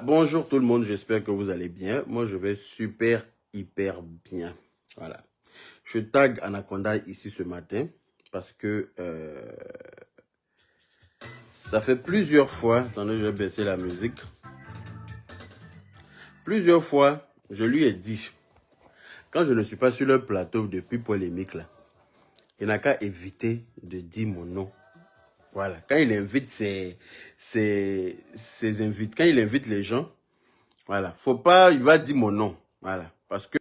Bonjour tout le monde, j'espère que vous allez bien. Moi, je vais super, hyper bien. Voilà. Je tag Anaconda ici ce matin parce que ça fait plusieurs fois, attendez, je vais baisser la musique. Plusieurs fois, je lui ai dit, quand je ne suis pas sur le plateau depuis polémique là, il n'a qu'à éviter de dire mon nom. Voilà. Quand il invite ses invités, quand il invite les gens, voilà. Faut pas, il va dire mon nom. Voilà. Parce que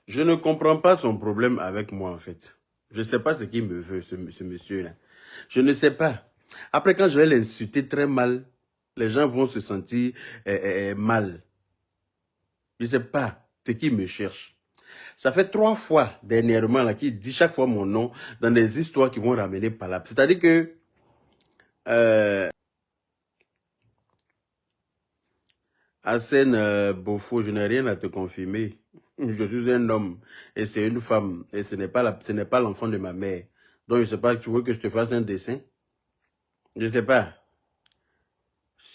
je ne comprends pas son problème avec moi, en fait. Je ne sais pas ce qu'il me veut, ce monsieur-là. Je ne sais pas. Après, quand je vais l'insulter très mal, les gens vont se sentir mal. Je ne sais pas ce qu'il me cherche. Ça fait 3 fois dernièrement qu'il dit chaque fois mon nom dans des histoires qui vont ramener par là. C'est-à-dire que Hassan Bofo, je n'ai rien à te confirmer. Je suis un homme et c'est une femme et ce n'est pas l'enfant de ma mère. Donc je ne sais pas, tu veux que je te fasse un dessin? Je ne sais pas.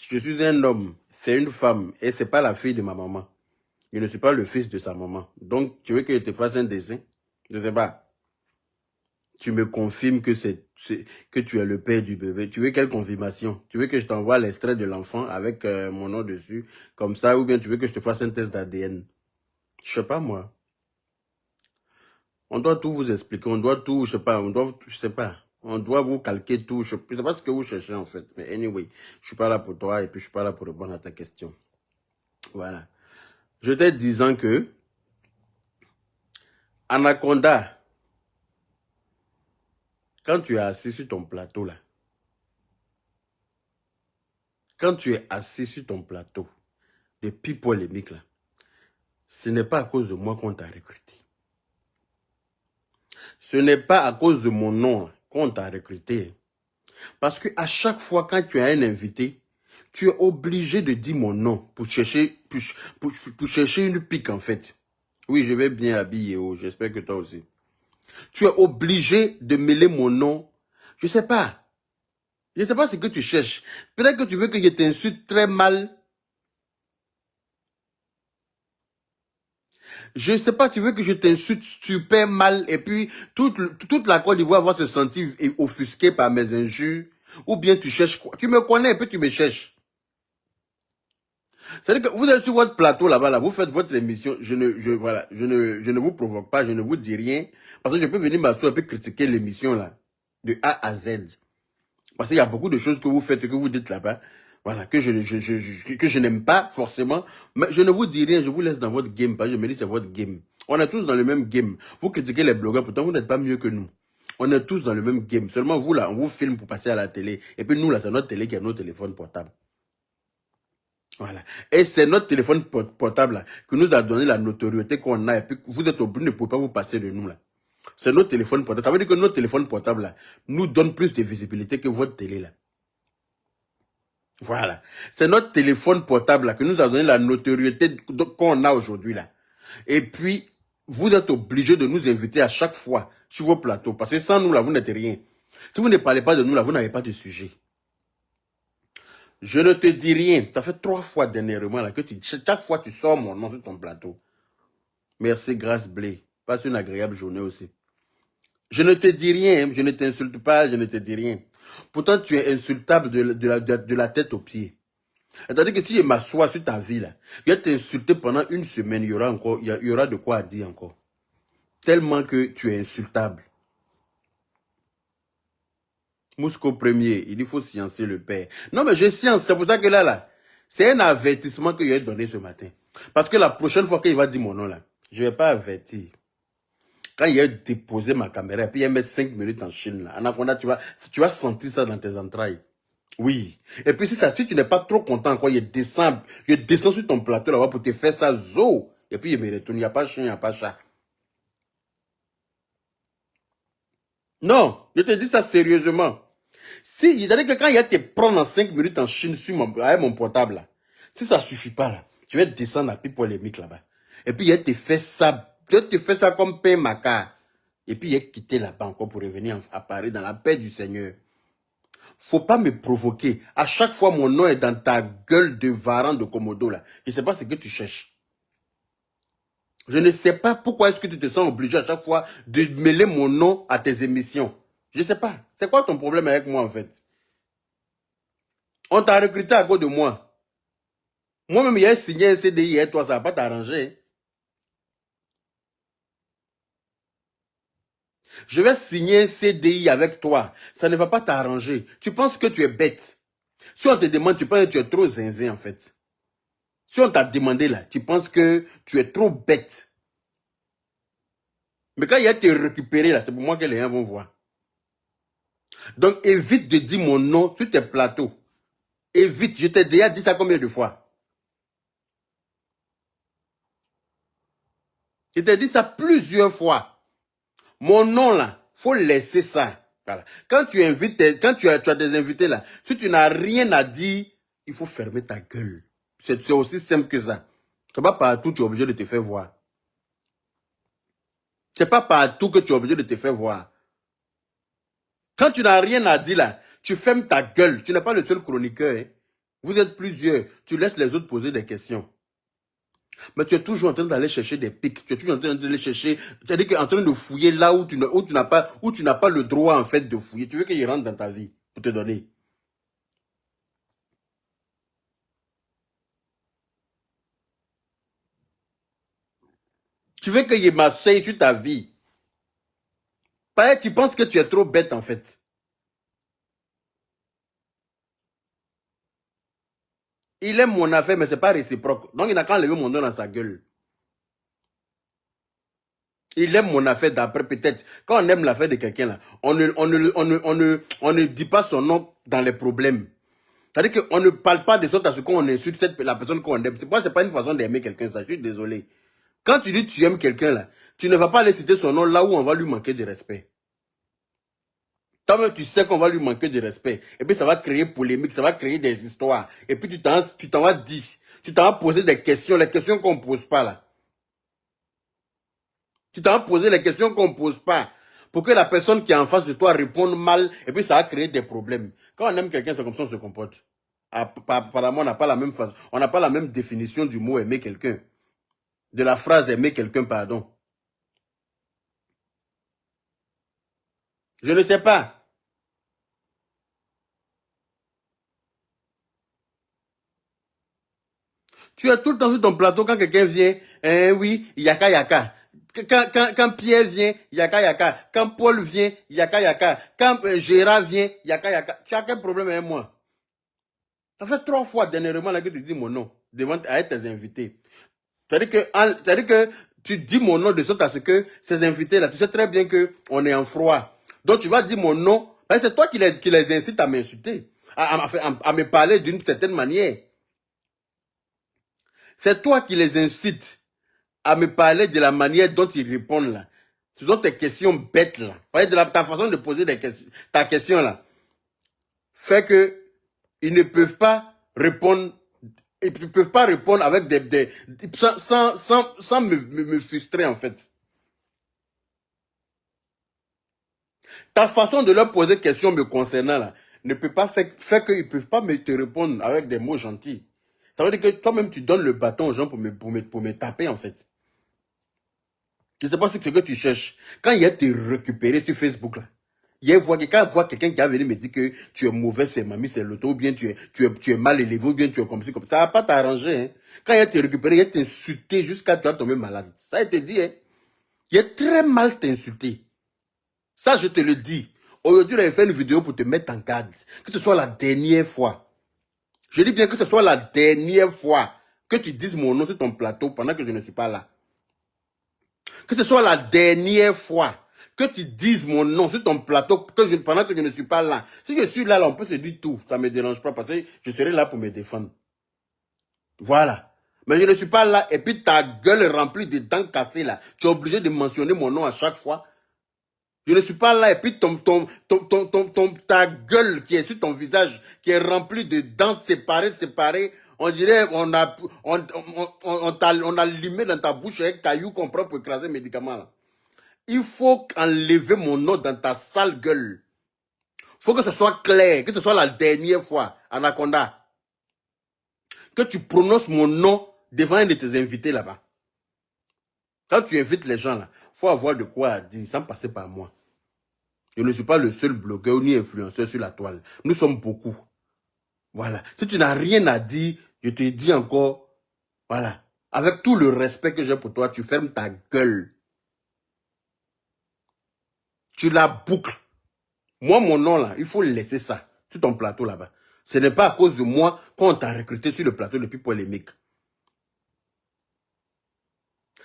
Je suis un homme, c'est une femme et c'est pas la fille de ma maman. Je ne suis pas le fils de sa maman. Donc tu veux que je te fasse un dessin? Je ne sais pas. Tu me confirmes que que tu es le père du bébé. Tu veux quelle confirmation? Tu veux que je t'envoie l'extrait de l'enfant avec mon nom dessus, comme ça, ou bien tu veux que je te fasse un test d'ADN? Je sais pas moi. On doit tout vous expliquer, on doit tout, je sais pas. On doit vous calquer tout. Je sais pas ce que vous cherchez en fait. Mais anyway, je suis pas là pour toi et puis je suis pas là pour répondre à ta question. Voilà. Je t'ai disant que Anaconda, quand tu es assis sur ton plateau là, quand tu es assis sur ton plateau depuis polémique là, ce n'est pas à cause de moi qu'on t'a recruté. Ce n'est pas à cause de mon nom qu'on t'a recruté. Parce que à chaque fois quand tu as un invité, tu es obligé de dire mon nom pour chercher une pique en fait. Oui, je vais bien habiller, oh, j'espère que toi aussi. Tu es obligé de mêler mon nom. Je sais pas. Je sais pas ce que tu cherches. Peut-être que tu veux que je t'insulte très mal. Je sais pas, tu veux que je t'insulte super mal et puis toute la Côte d'Ivoire va se sentir offusquée par mes injures. Ou bien tu cherches quoi? Tu me connais et puis tu me cherches. C'est-à-dire que vous êtes sur votre plateau là-bas, là, vous faites votre émission, voilà, je ne vous provoque pas, je ne vous dis rien, parce que je peux venir m'asseoir et puis critiquer l'émission là, de A à Z. Parce qu'il y a beaucoup de choses que vous faites et que vous dites là-bas, voilà, que je n'aime pas forcément, mais je ne vous dis rien, je vous laisse dans votre game, parce que je me dis c'est votre game. On est tous dans le même game. Vous critiquez les blogueurs, pourtant vous n'êtes pas mieux que nous. On est tous dans le même game. Seulement vous là, on vous filme pour passer à la télé. Et puis nous là, c'est notre télé qui a nos téléphones portables. Voilà. Et c'est notre téléphone portable là, qui nous a donné la notoriété qu'on a. Et puis vous êtes obligé, ne pouvez pas vous passer de nous là. C'est notre téléphone portable. Ça veut dire que notre téléphone portable là nous donne plus de visibilité que votre télé là. Voilà. C'est notre téléphone portable là qui nous a donné la notoriété qu'on a aujourd'hui là. Et puis, vous êtes obligé de nous inviter à chaque fois sur vos plateaux. Parce que sans nous là, vous n'êtes rien. Si vous ne parlez pas de nous là, vous n'avez pas de sujet. Je ne te dis rien. Ça fait 3 fois dernièrement là que chaque fois tu sors mon nom sur ton plateau. Merci, Grâce Blé. Passe une agréable journée aussi. Je ne te dis rien, je ne t'insulte pas, je ne te dis rien. Pourtant, tu es insultable de la tête aux pieds. C'est-à-dire que si je m'assois sur ta vie là, je vais t'insulter pendant une semaine, il y aura de quoi à dire encore. Tellement que tu es insultable. Mousco premier, il faut sciencer le père. Non, mais je science, c'est pour ça que là, c'est un avertissement que je vais donner ce matin. Parce que la prochaine fois qu'il va dire mon nom là, je ne vais pas avertir. Quand il a déposé ma caméra, et puis il va mettre 5 minutes en Chine là, Anaconda, tu vas sentir ça dans tes entrailles. Oui. Et puis si tu n'es pas trop content, quoi, je descends sur ton plateau là-bas pour te faire ça, zo. Et puis il me retourne, il n'y a pas chien, il n'y a pas chat. Non, je te dis ça sérieusement. Si, c'est-à-dire que quand il y a te prendre en 5 minutes en Chine avec mon portable là, si ça suffit pas là, tu vas descendre à plus polémique là-bas. Et puis il te fait ça comme pain maca. Et puis, il est quitté là-bas encore pour revenir à Paris dans la paix du Seigneur. Faut pas me provoquer. À chaque fois, mon nom est dans ta gueule de varan de Komodo là. Je ne sais pas ce que tu cherches. Je ne sais pas pourquoi est-ce que tu te sens obligé à chaque fois de mêler mon nom à tes émissions. Je ne sais pas. C'est quoi ton problème avec moi en fait? On t'a recruté à cause de moi. Moi-même, il a signé un CDI et toi, ça ne va pas t'arranger. Je vais signer un CDI avec toi. Ça ne va pas t'arranger. Tu penses que tu es bête. Si on te demande, tu penses que tu es trop zinzin en fait. Si on t'a demandé là, tu penses que tu es trop bête. Mais quand il y a te récupérer là, c'est pour moi que les gens vont voir. Donc évite de dire mon nom sur tes plateaux. Évite, je t'ai déjà dit ça combien de fois? Je t'ai dit ça plusieurs fois. Mon nom là, faut laisser ça. Voilà. Quand tu invites, quand tu as des invités là, si tu n'as rien à dire, il faut fermer ta gueule. C'est aussi simple que ça. C'est pas partout que tu es obligé de te faire voir. C'est pas partout que tu es obligé de te faire voir. Quand tu n'as rien à dire là, tu fermes ta gueule. Tu n'es pas le seul chroniqueur. Hein. Vous êtes plusieurs. Tu laisses les autres poser des questions. Mais tu es toujours en train d'aller chercher des pics. Tu es toujours en train d'aller chercher. C'est-à-dire qu'en train de fouiller là où tu n'as pas le droit en fait de fouiller. Tu veux qu'il rentre dans ta vie pour te donner. Tu veux qu'il m'asseye sur ta vie. Pareil, tu penses que tu es trop bête en fait. Il aime mon affaire, mais ce n'est pas réciproque. Donc il n'a qu'à enlever mon nom dans sa gueule. Il aime mon affaire d'après, peut-être. Quand on aime l'affaire de quelqu'un, là, on ne dit pas son nom dans les problèmes. C'est-à-dire qu'on ne parle pas de sorte à ce qu'on insulte la personne qu'on aime. C'est pas une façon d'aimer quelqu'un, ça. Je suis désolé. Quand tu dis que tu aimes quelqu'un, là, tu ne vas pas aller citer son nom là où on va lui manquer de respect. Toi-même, tu sais qu'on va lui manquer de respect. Et puis, ça va créer polémique, ça va créer des histoires. Et puis, tu t'en vas 10. Tu t'en vas poser des questions, les questions qu'on ne pose pas, là. Tu t'en vas poser les questions qu'on ne pose pas. Pour que la personne qui est en face de toi réponde mal. Et puis, ça va créer des problèmes. Quand on aime quelqu'un, c'est comme ça qu'on se comporte. Apparemment, on n'a pas la même façon. On n'a pas la même définition du mot aimer quelqu'un. De la phrase aimer quelqu'un, pardon. Je ne sais pas. Tu es tout le temps sur ton plateau quand quelqu'un vient. Oui, yaka yaka. Quand Pierre vient, yaka yaka. Quand Paul vient, yaka yaka. Quand Gérard vient, yaka yaka. Tu as quel problème avec moi? Ça fait 3 fois dernièrement là, que tu dis mon nom devant à tes invités. C'est-à-dire que tu dis mon nom de sorte à ce que ces invités-là, tu sais très bien qu'on est en froid. Donc tu vas dire mon nom, c'est toi qui les incites à m'insulter, à me parler d'une certaine manière. C'est toi qui les incites à me parler de la manière dont ils répondent là. Ce sont tes questions bêtes là. Ta façon de poser ta question là fait que ils ne peuvent pas répondre. Ils ne peuvent pas répondre avec sans me frustrer en fait. Ta façon de leur poser question me concernant là ne peut pas faire qu'ils ne peuvent pas te répondre avec des mots gentils. Ça veut dire que toi-même tu donnes le bâton aux gens pour me taper en fait. Je ne sais pas si c'est ce que tu cherches. Quand il y a te récupérer sur Facebook là, quand je vois quelqu'un qui a venu me dire que tu es mauvais, c'est mamie, c'est l'auto, ou bien tu es mal élevé, ou bien tu es comme ça, comme ça. Ça va pas t'arranger. Hein. Quand il y a te récupérer, il y a t'insulter jusqu'à tu vas tomber malade. Ça, il te dit, hein. Il est très mal t'insulter. Ça, je te le dis. Aujourd'hui, j'avais fait une vidéo pour te mettre en garde. Que ce soit la dernière fois. Je dis bien que ce soit la dernière fois que tu dises mon nom sur ton plateau pendant que je ne suis pas là. Que ce soit la dernière fois que tu dises mon nom sur ton plateau pendant que je ne suis pas là. Si je suis là, on peut se dire tout. Ça ne me dérange pas parce que je serai là pour me défendre. Voilà. Mais je ne suis pas là et puis ta gueule est remplie de dents cassées là. Tu es obligé de mentionner mon nom à chaque fois. Je ne suis pas là et puis ta gueule qui est sur ton visage, qui est remplie de dents séparées. On dirait on a allumé dans ta bouche un caillou qu'on prend pour écraser les médicaments là. Il faut enlever mon nom dans ta sale gueule. Il faut que ce soit clair, que ce soit la dernière fois, Anaconda, que tu prononces mon nom devant un de tes invités là-bas. Quand tu invites les gens là, il faut avoir de quoi dire sans passer par moi. Je ne suis pas le seul blogueur ni influenceur sur la toile. Nous sommes beaucoup. Voilà. Si tu n'as rien à dire, je te dis encore, voilà. Avec tout le respect que j'ai pour toi, tu fermes ta gueule. Tu la boucles. Moi, mon nom là, il faut laisser ça sur ton plateau là-bas. Ce n'est pas à cause de moi qu'on t'a recruté sur le plateau depuis polémique.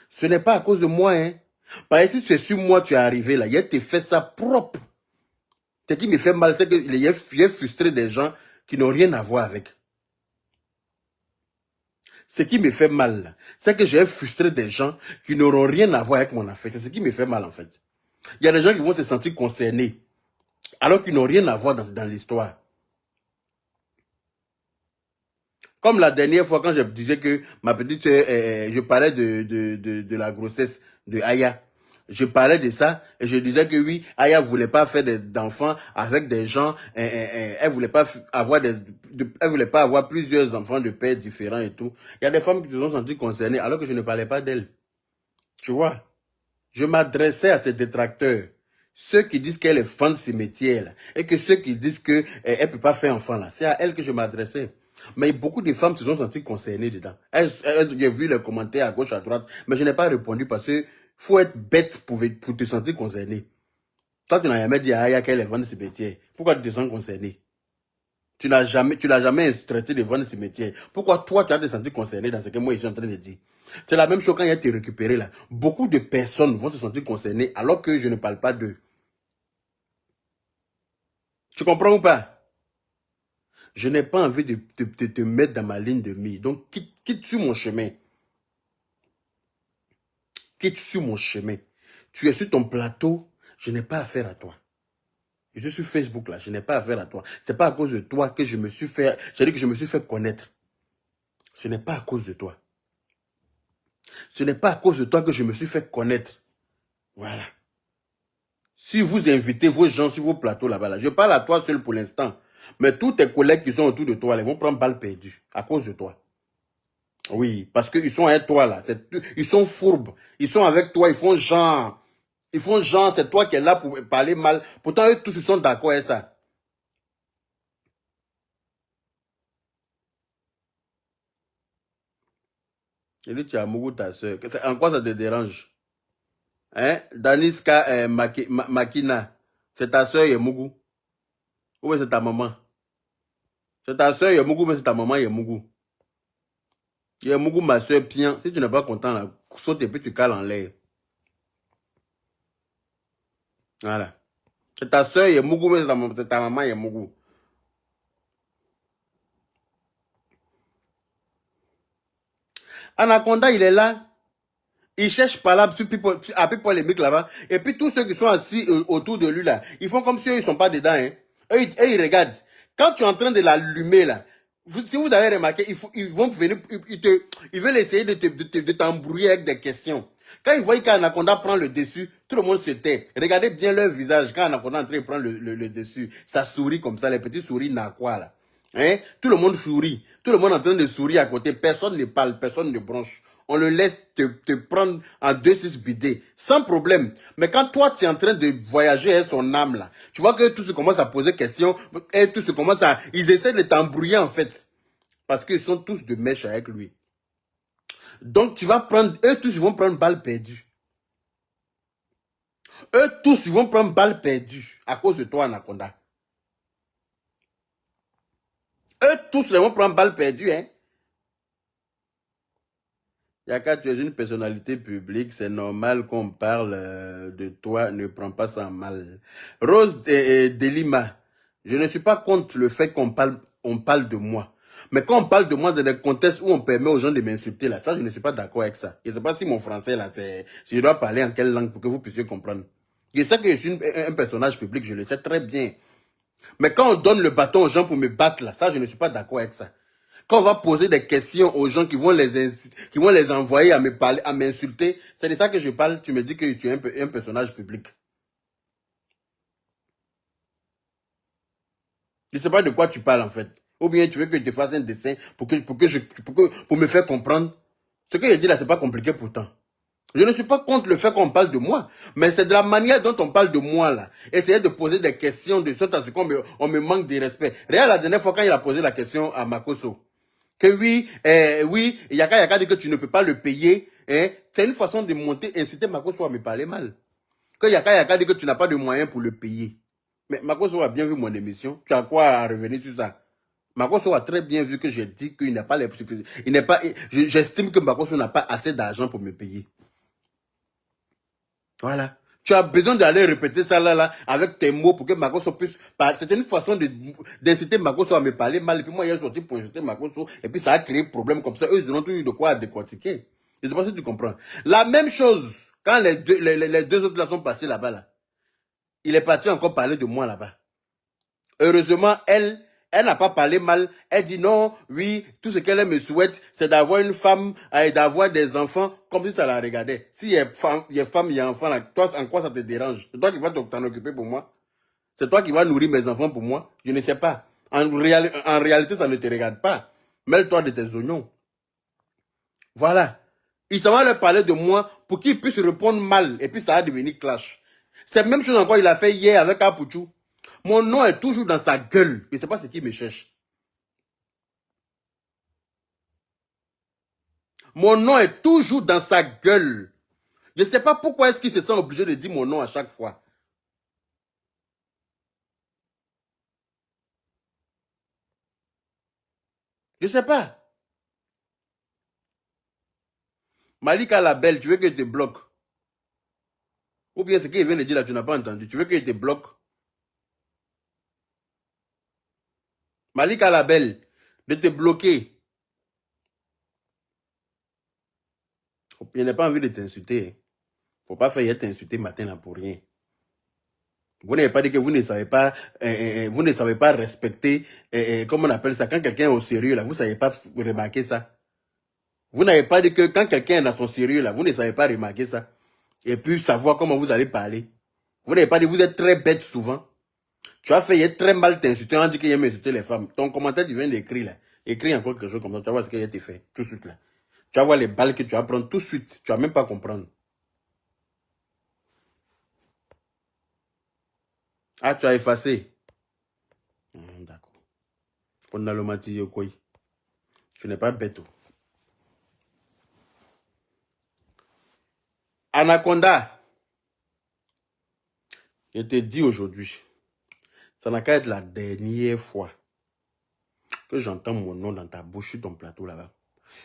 Ce n'est pas à cause de moi, hein. Parce que si c'est sur moi tu es arrivé là, il a te fait ça propre. Ce qui me fait mal, c'est que j'ai frustré des gens qui n'ont rien à voir avec. Ce qui me fait mal, c'est que j'ai frustré des gens qui n'auront rien à voir avec mon affaire. C'est ce qui me fait mal en fait. Il y a des gens qui vont se sentir concernés, alors qu'ils n'ont rien à voir dans l'histoire. Comme la dernière fois quand je disais que ma petite soeur, je parlais de la grossesse de Aya. Je parlais de ça et je disais que oui, Aya voulait pas faire d'enfants avec des gens, elle voulait pas avoir elle voulait pas avoir plusieurs enfants de pères différents et tout. Il y a des femmes qui se sont senties concernées alors que je ne parlais pas d'elles. Tu vois, je m'adressais à ces détracteurs, ceux qui disent qu'elle est fan de ce métier là, et que ceux qui disent que elle peut pas faire enfant là, c'est à elle que je m'adressais. Mais beaucoup de femmes se sont senties concernées dedans. J'ai vu les commentaires à gauche, à droite, mais je n'ai pas répondu parce que faut être bête pour te sentir concerné. Toi, tu n'as jamais dit à Aya qu'elle est vendre ce métier. Pourquoi tu te sens concerné? Tu l'as jamais traité de vendre ce métier. Pourquoi toi, tu as te sentir concerné dans ce que moi, je suis en train de dire? C'est la même chose quand il y a été récupéré là. Beaucoup de personnes vont se sentir concernées alors que je ne parle pas d'eux. Tu comprends ou pas? Je n'ai pas envie de te mettre dans ma ligne de mire. Donc, quitte sur mon chemin. Quitte sur mon chemin. Tu es sur ton plateau, je n'ai pas affaire à toi. Je suis sur Facebook là, je n'ai pas affaire à toi. C'est pas à cause de toi que je me suis fait, j'ai dit que je me suis fait connaître. Ce n'est pas à cause de toi. Ce n'est pas à cause de toi que je me suis fait connaître. Voilà. Si vous invitez vos gens sur vos plateaux là-bas, là, je parle à toi seul pour l'instant. Mais tous tes collègues qui sont autour de toi, là, ils vont prendre balle perdue à cause de toi. Oui, parce qu'ils sont avec toi là. Ils sont fourbes. Ils sont avec toi, ils font genre. Ils font genre, c'est toi qui es là pour parler mal. Pourtant, eux tous ils sont d'accord avec ça. Je dis, tu as Mougou, ta soeur. En quoi ça te dérange? Hein? Daniska Makina, c'est ta soeur Yemougou. Ou c'est ta maman? C'est ta soeur Yemougou, mais c'est ta maman Yemougou. Yemougou, ma soeur Pian. Si tu n'es pas content, là, saute et puis tu cales en l'air. Voilà. C'est ta soeur Yemougou, mais c'est ta maman Yemougou. Anaconda, il est là. Il cherche par là, à peu polémique là-bas. Et puis tous ceux qui sont assis autour de lui là, ils font comme si eux, ils ne sont pas dedans. Hein. Eux, ils regardent. Quand tu es en train de l'allumer là, si vous avez remarqué, ils vont venir, ils veulent essayer de t'embrouiller avec des questions. Quand ils voient qu'Anaconda prend le dessus, tout le monde se tait. Regardez bien leur visage quand Anaconda est en train de prendre le dessus. Ça sourit comme ça, les petits souris narquois là. Hein? Tout le monde sourit. Tout le monde est en train de sourire à côté. Personne ne parle, personne ne bronche. On le laisse te prendre en 2-6 bidets, sans problème. Mais quand toi, tu es en train de voyager avec son âme, là, tu vois que tout se commence à poser questions, et tout se commence à... Ils essaient de t'embrouiller, en fait. Parce qu'ils sont tous de mèche avec lui. Donc, tu vas prendre... Eux tous, ils vont prendre balle perdue. Eux tous, ils vont prendre balle perdue à cause de toi, Anaconda. Eux tous, ils vont prendre balle perdue, hein. Yaka, tu es une personnalité publique, c'est normal qu'on parle de toi, ne prends pas ça mal. Rose Delima, je ne suis pas contre le fait qu'on parle de moi. Mais quand on parle de moi dans des contextes où on permet aux gens de m'insulter, là, ça, je ne suis pas d'accord avec ça. Je ne sais pas si mon français, là, si je dois parler en quelle langue pour que vous puissiez comprendre. Je sais que je suis un personnage public, je le sais très bien. Mais quand on donne le bâton aux gens pour me battre, là, ça, je ne suis pas d'accord avec ça. Quand on va poser des questions aux gens qui vont les envoyer à me parler, à m'insulter, c'est de ça que je parle. Tu me dis que tu es un personnage public. Je ne sais pas de quoi tu parles en fait. Ou bien tu veux que je te fasse un dessin pour me faire comprendre. Ce que je dis là, c'est pas compliqué pourtant. Je ne suis pas contre le fait qu'on parle de moi, mais c'est de la manière dont on parle de moi là. Essayer de poser des questions de sorte à ce qu'on me manque de respect. Regarde la dernière fois quand il a posé la question à Makoso, que oui, Yaka dit que tu ne peux pas le payer, hein, c'est une façon de monter, inciter Makoso à me parler mal. Que Yaka dit que tu n'as pas de moyens pour le payer. Mais Makoso a bien vu mon émission. Tu as quoi à revenir sur ça? Makoso a très bien vu que j'ai dit qu'il n'a pas les suffisants. J'estime que Makoso n'a pas assez d'argent pour me payer. Voilà. Tu as besoin d'aller répéter ça là, avec tes mots pour que Makoso puisse... C'était une façon d'inciter Makoso à me parler mal. Et puis moi, il est sorti pour insulter Makoso. Et puis ça a créé problème comme ça. Eux, ils ont toujours eu de quoi décortiquer. Je ne sais pas si tu comprends. La même chose, quand les deux autres là sont passés là-bas, là, il est parti encore parler de moi là-bas. Heureusement, elle n'a pas parlé mal. Elle dit non, oui, tout ce qu'elle me souhaite, c'est d'avoir une femme et d'avoir des enfants, comme si ça la regardait. Si il y a femme, il y a enfant, là, toi, en quoi ça te dérange? C'est toi qui vas t'en occuper pour moi? C'est toi qui vas nourrir mes enfants pour moi? Je ne sais pas. En réalité, ça ne te regarde pas. Mêle-toi de tes oignons. Voilà. Il s'en va leur parler de moi pour qu'ils puissent répondre mal. Et puis ça va devenir clash. C'est la même chose encore il a fait hier avec Apuchou. Mon nom est toujours dans sa gueule. Je ne sais pas ce qui me cherche. Mon nom est toujours dans sa gueule. Je ne sais pas pourquoi est-ce qu'il se sent obligé de dire mon nom à chaque fois. Je ne sais pas. Malika la belle, tu veux que je te bloque? Ou bien ce qu'il vient de dire là, tu n'as pas entendu. Tu veux que je te bloque? Malika la belle, de te bloquer. Je n'ai pas envie de t'insulter. Il ne faut pas faire t'insulter matin là pour rien. Vous n'avez pas dit que vous ne savez pas respecter, comment on appelle ça, quand quelqu'un est au sérieux là, vous ne savez pas remarquer ça. Vous n'avez pas dit que quand quelqu'un est dans son sérieux là, vous ne savez pas remarquer ça. Et puis savoir comment vous allez parler. Vous n'avez pas dit, vous êtes très bête souvent. Tu as fait très mal t'insulter, on dit qu'il aime insulter les femmes. Ton commentaire, tu viens d'écrire là. Écris encore quelque chose comme ça, tu vas voir ce qu'il a été fait, tout de suite là. Tu vas voir les balles que tu vas prendre tout de suite. Tu vas même pas comprendre. Ah, tu as effacé. D'accord. Pendant le matin, tu n'es pas bête. Anaconda, je te dis aujourd'hui, ça n'a qu'à être la dernière fois que j'entends mon nom dans ta bouche sur ton plateau là-bas.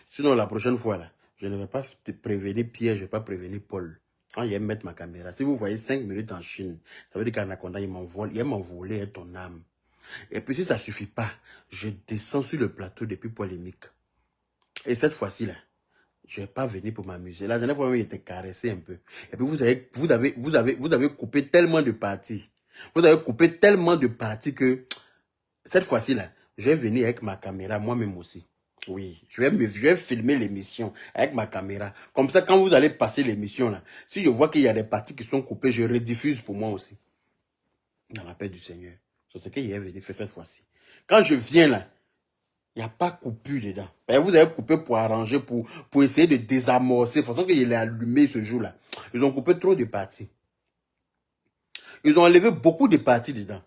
Sinon, la prochaine fois, là, je ne vais pas te prévenir Pierre, je ne vais pas prévenir Paul. Quand il aime mettre ma caméra, si vous voyez 5 minutes en Chine, ça veut dire qu'Anaconda, il aime m'envoler ton âme. Et puis si ça ne suffit pas, je descends sur le plateau depuis polémique. Et cette fois-ci, là, je ne vais pas venir pour m'amuser. La dernière fois, il était caressé un peu. Et puis vous avez coupé tellement de parties. Vous avez coupé tellement de parties que cette fois-ci, là, je vais venir avec ma caméra, moi-même aussi. Oui, je vais filmer l'émission avec ma caméra. Comme ça, quand vous allez passer l'émission, là, si je vois qu'il y a des parties qui sont coupées, je rediffuse pour moi aussi. Dans la paix du Seigneur. C'est ce qu'il est venu faire cette fois-ci. Quand je viens là, il n'y a pas coupure dedans. Vous avez coupé pour arranger, pour essayer de désamorcer. De toute façon qu'il est allumé ce jour-là. Ils ont coupé trop de parties. Ils ont enlevé beaucoup de parties dedans.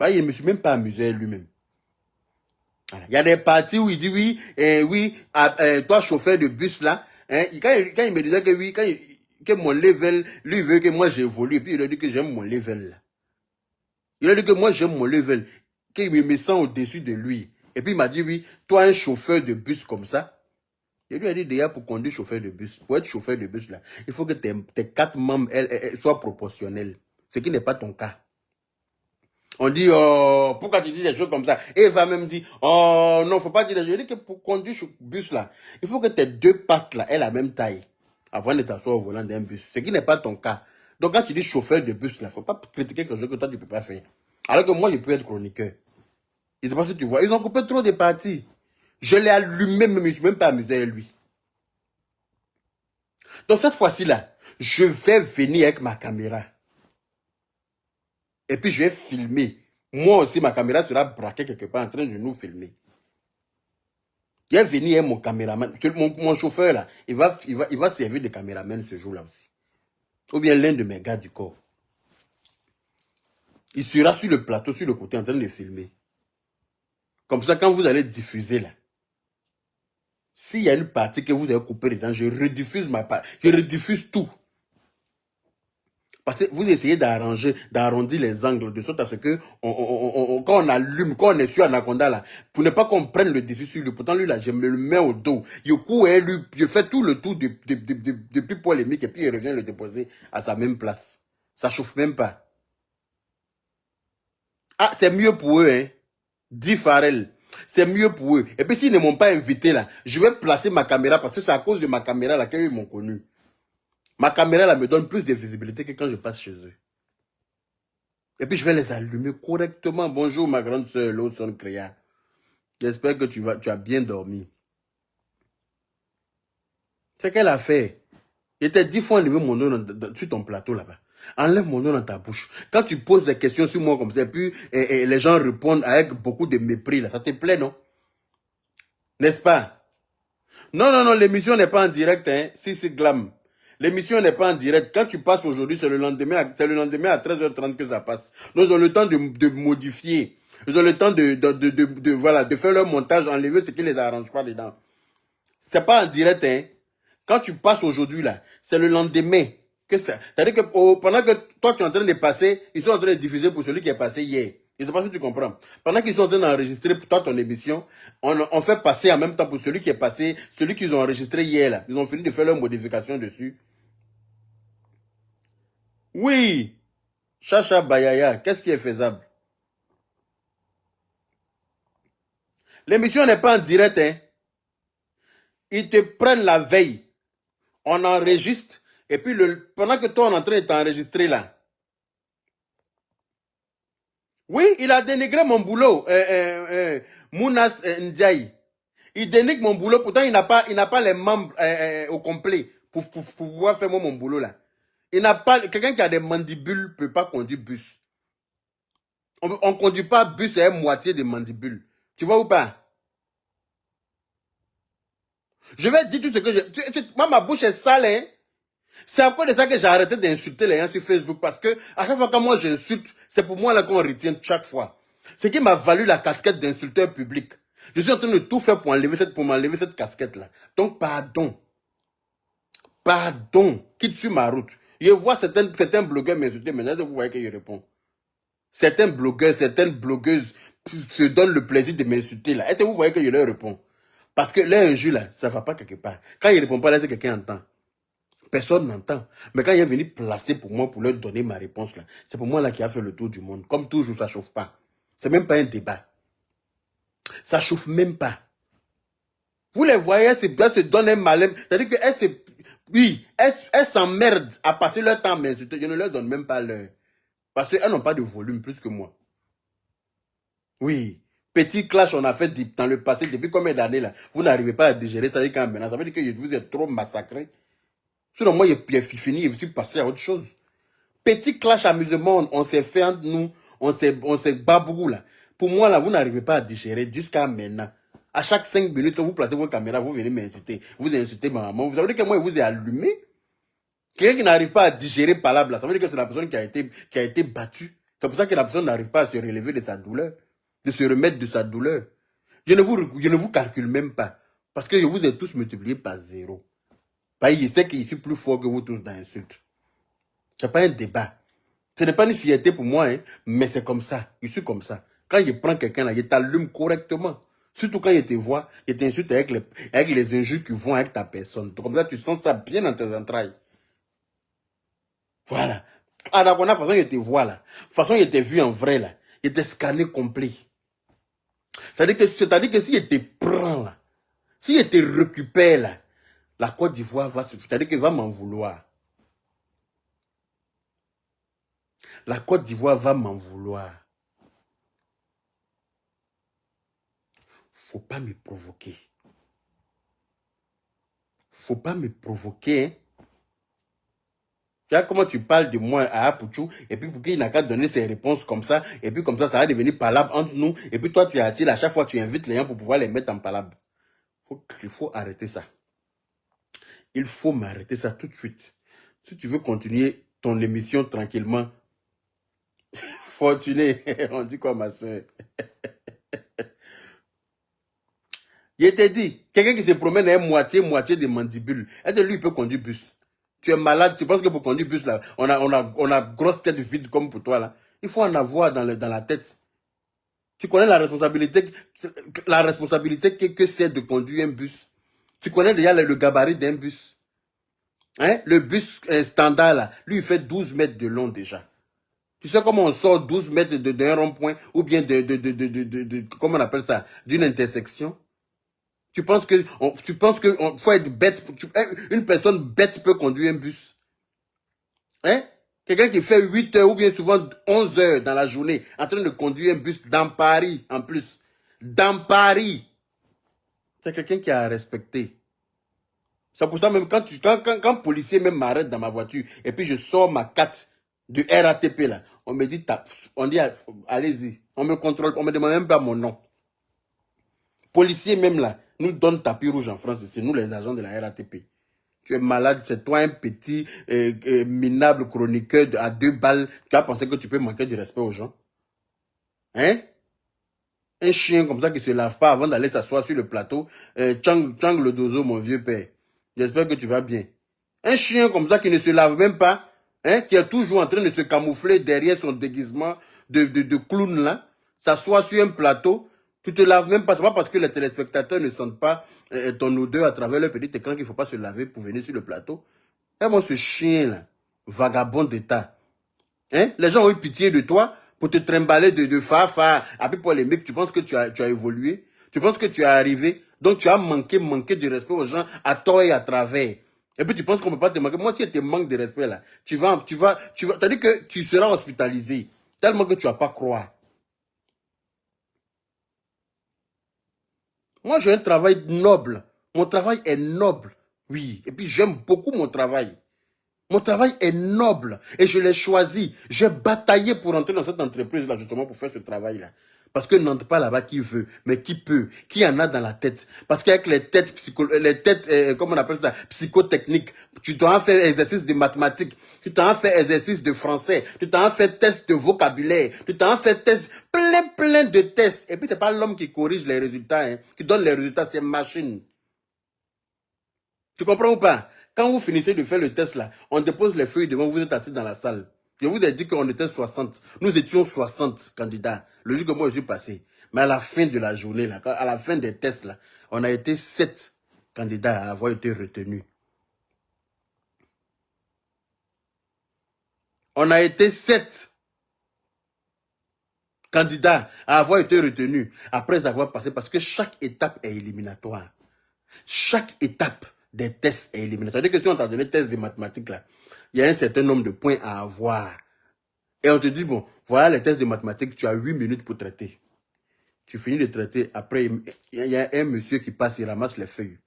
Il ne me suis même pas amusé lui-même. Il y a des parties où il dit oui, toi chauffeur de bus là, hein, quand il me disait que oui, que mon level, lui il veut que moi j'évolue, et puis il a dit que j'aime mon level là. Il a dit que moi j'aime mon level, qu'il me sent au-dessus de lui. Et puis il m'a dit oui, toi un chauffeur de bus comme ça. Et lui a dit déjà pour conduire chauffeur de bus, pour être chauffeur de bus là, il faut que tes 4 membres soient proportionnels. Ce qui n'est pas ton cas. On dit, pourquoi tu dis des choses comme ça? Et il va même dire, oh non, faut pas dire des choses. Je dis que pour conduire ce bus là, il faut que tes 2 pattes là aient la même taille avant de t'asseoir au volant d'un bus. Ce qui n'est pas ton cas. Donc quand tu dis chauffeur de bus là, faut pas critiquer quelque chose que toi tu peux pas faire. Alors que moi, je peux être chroniqueur. Je ne sais pas si tu vois. Ils ont coupé trop de parties. Je l'ai allumé, mais je ne suis même pas amusé avec lui. Donc cette fois-ci là, je vais venir avec ma caméra. Et puis je vais filmer. Moi aussi, ma caméra sera braquée quelque part en train de nous filmer. Je vais venir avec mon caméraman. Mon chauffeur là, il va servir de caméraman ce jour-là aussi. Ou bien l'un de mes gars du corps. Il sera sur le plateau, sur le côté, en train de filmer. Comme ça, quand vous allez diffuser là, s'il y a une partie que vous avez coupée dedans, je rediffuse ma part. Je rediffuse tout. Parce que vous essayez d'arrondir les angles de sorte à ce que quand on allume, quand on est sur Anaconda là, pour ne pas qu'on prenne le dessus sur lui. Pourtant lui là, je me le mets au dos. Je fais tout le tour depuis polémique et puis il revient le déposer à sa même place. Ça chauffe même pas. Ah, c'est mieux pour eux, hein. Dit Farrell. C'est mieux pour eux. Et puis s'ils ne m'ont pas invité là, je vais placer ma caméra parce que c'est à cause de ma caméra là qu'ils m'ont connu. Ma caméra là me donne plus de visibilité que quand je passe chez eux. Et puis je vais les allumer correctement. Bonjour ma grande soeur Lawson Créa. J'espère que tu as bien dormi. C'est qu'elle a fait. Il était 10 fois enlevé mon nom sur ton plateau là-bas. Enlève mon nom dans ta bouche. Quand tu poses des questions sur moi comme ça, et puis les gens répondent avec beaucoup de mépris là, ça te plaît, non? N'est-ce pas? Non, non, non, l'émission n'est pas en direct, hein. Si, c'est glam. L'émission n'est pas en direct. Quand tu passes aujourd'hui, c'est le lendemain à 13h30 que ça passe. Donc, ils ont le temps de modifier. Ils ont le temps voilà, de faire leur montage, enlever ce qui les arrange pas dedans. C'est pas en direct, hein. Quand tu passes aujourd'hui, là, c'est le lendemain que ça. C'est-à-dire que pendant que toi, tu es en train de passer, ils sont en train de diffuser pour celui qui est passé hier. Je ne sais pas si tu comprends. Pendant qu'ils sont en train d'enregistrer pour toi ton émission, on fait passer en même temps pour celui qui est passé, celui qu'ils ont enregistré hier, là. Ils ont fini de faire leurs modifications dessus. Oui, Chacha Bayaya, qu'est-ce qui est faisable? L'émission n'est pas en direct, hein. Ils te prennent la veille. On enregistre. Et puis, pendant que toi, on est en train de t'enregistrer là. Oui, il a dénigré mon boulot. Mounas Ndiaye. Il dénigre mon boulot. Pourtant, il n'a pas les membres au complet pour pouvoir faire mon boulot là. Il n'a pas. Quelqu'un qui a des mandibules ne peut pas conduire bus. On ne conduit pas bus à moitié de mandibules. Tu vois ou pas? Je vais dire tout ce que je... Moi, ma bouche est sale, hein. C'est à cause de ça que j'ai arrêté d'insulter les gens sur Facebook. Parce que à chaque fois que moi j'insulte, c'est pour moi là qu'on retient chaque fois. Ce qui m'a valu la casquette d'insulteur public. Je suis en train de tout faire pour m'enlever cette casquette-là. Donc, pardon. Pardon. Quitte sur ma route. Je vois certains blogueurs m'insulter, mais là, vous voyez que je réponds. Certains blogueurs, certaines blogueuses se donnent le plaisir de m'insulter là. Est-ce que vous voyez que je leur réponds? Parce que leur injure là, ça ne va pas quelque part. Quand ils ne répondent pas, là, c'est quelqu'un entend. Personne n'entend. Mais quand il est venu placer pour moi, pour leur donner ma réponse là, c'est pour moi là qui a fait le tour du monde. Comme toujours, ça ne chauffe pas. C'est même pas un débat. Ça ne chauffe même pas. Vous les voyez, elles se donnent un malin. C'est-à-dire qu'elles s'emmerdent à passer leur temps à m'insulter. Je ne leur donne même pas l'heure. Parce qu'elles n'ont pas de volume plus que moi. Oui. Petit clash, on a fait dans le passé, depuis combien d'années là? Vous n'arrivez pas à digérer ça quand maintenant. Ça veut dire que vous êtes trop massacré. Sinon, moi, j'ai fini et je suis passé à autre chose. Petit clash amusement, on s'est fait entre nous, on s'est babou là. Pour moi, là, vous n'arrivez pas à digérer jusqu'à maintenant. À chaque 5 minutes, vous placez vos caméras, vous venez m'insulter. Vous insultez ma maman. Vous savez que moi, je vous ai allumé. Quelqu'un qui n'arrive pas à digérer palabre là, ça veut dire que c'est la personne qui a été battue. C'est pour ça que la personne n'arrive pas à se relever de sa douleur, de se remettre de sa douleur. Je ne vous calcule même pas. Parce que je vous ai tous multiplié par 0. Parce que je sais que je suis plus fort que vous tous dans l'insulte. Ce n'est pas un débat. Ce n'est pas une fierté pour moi, hein, mais c'est comme ça. Je suis comme ça. Quand je prends quelqu'un là, je t'allume correctement. Surtout quand je te vois, je t'insulte avec les injures qui vont avec ta personne. Comme ça, tu sens ça bien dans tes entrailles. Voilà. Alors, la façon je te vois là, façon je t'ai vu en vrai là, je t'ai scanné complet. C'est-à-dire que si je te prends là, si je te récupère là, la Côte d'Ivoire c'est-à-dire qu'elle va m'en vouloir. La Côte d'Ivoire va m'en vouloir. Faut pas me provoquer. Faut pas me provoquer, hein. Tu vois comment tu parles de moi à Apouchou, et puis pour qu'il n'a qu'à donner ses réponses comme ça, et puis comme ça va devenir palabre entre nous, et puis toi tu es assis, à chaque fois tu invites les gens pour pouvoir les mettre en palabre. Il faut arrêter ça. Il faut m'arrêter ça tout de suite. Si tu veux continuer ton émission tranquillement, fortuné, on dit quoi ma soeur? Je t'ai dit, quelqu'un qui se promène à moitié de mandibule, est-ce que lui il peut conduire bus? Tu es malade, tu penses que pour conduire bus, là, on a grosse tête vide comme pour toi, là. Il faut en avoir dans la tête. Tu connais la responsabilité que c'est de conduire un bus. Tu connais déjà le gabarit d'un bus. Hein? Le bus standard, là, lui, il fait 12 mètres de long déjà. Tu sais comment on sort 12 mètres d'un rond-point ou bien comment on appelle ça, d'une intersection? Tu penses que faut être bête. Une personne bête peut conduire un bus. Hein? Quelqu'un qui fait 8 heures ou bien souvent 11 heures dans la journée en train de conduire un bus dans Paris en plus. Dans Paris. C'est quelqu'un qui a respecté. C'est pour ça même quand policier même m'arrête dans ma voiture et puis je sors ma carte du RATP là, on me dit allez-y. On me contrôle, on me demande même pas mon nom. Policier même là, nous donne tapis rouge en France, c'est nous les agents de la RATP. Tu es malade, c'est toi un petit minable chroniqueur à 2 balles. Tu as pensé que tu peux manquer de respect aux gens? Hein? Un chien comme ça qui ne se lave pas avant d'aller s'asseoir sur le plateau. Chang le dozo, mon vieux père. J'espère que tu vas bien. Un chien comme ça qui ne se lave même pas, hein, qui est toujours en train de se camoufler derrière son déguisement de clown là, s'assoit sur un plateau. Tu te laves même pas, c'est pas parce que les téléspectateurs ne sentent pas ton odeur à travers le petit écran qu'il ne faut pas se laver pour venir sur le plateau. Et moi, ce chien-là, vagabond d'État, hein, les gens ont eu pitié de toi pour te trimballer de fa. Après, pour les mecs, tu penses que tu as évolué, tu penses que tu es arrivé, donc tu as manqué de respect aux gens à tort et à travers. Et puis tu penses qu'on ne peut pas te manquer. Moi, si tu te manques de respect là, tu vas, c'est-à-dire que tu seras hospitalisé, tellement que tu ne vas pas croire. Moi, j'ai un travail noble. Mon travail est noble. Oui. Et puis, j'aime beaucoup mon travail. Mon travail est noble. Et je l'ai choisi. J'ai bataillé pour entrer dans cette entreprise-là, justement, pour faire ce travail-là. Parce que n'entre pas là-bas qui veut, mais qui peut, qui en a dans la tête. Parce qu'avec les têtes, comment on appelle ça, psychotechniques, tu dois faire exercice de mathématiques, tu dois faire exercice de français, tu dois faire test de vocabulaire, tu dois faire test, plein de tests. Et puis, c'est pas l'homme qui corrige les résultats, hein, qui donne les résultats, c'est machine. Tu comprends ou pas? Quand vous finissez de faire le test là, on dépose les feuilles devant vous, êtes assis dans la salle. Je vous ai dit qu'on était 60. Nous étions 60 candidats. Le jour que moi je suis passé. Mais à la fin de la journée, là, à la fin des tests, là, on a été 7 candidats à avoir été retenus. On a été 7 candidats à avoir été retenus après avoir passé, parce que chaque étape est éliminatoire. Chaque étape des tests est éliminatoire. C'est-à-dire que si on t'a donné test de mathématiques, là, il y a un certain nombre de points à avoir. Et on te dit, bon, voilà les tests de mathématiques, tu as 8 minutes pour traiter. Tu finis de traiter, après, il y a un monsieur qui passe, il ramasse les feuilles.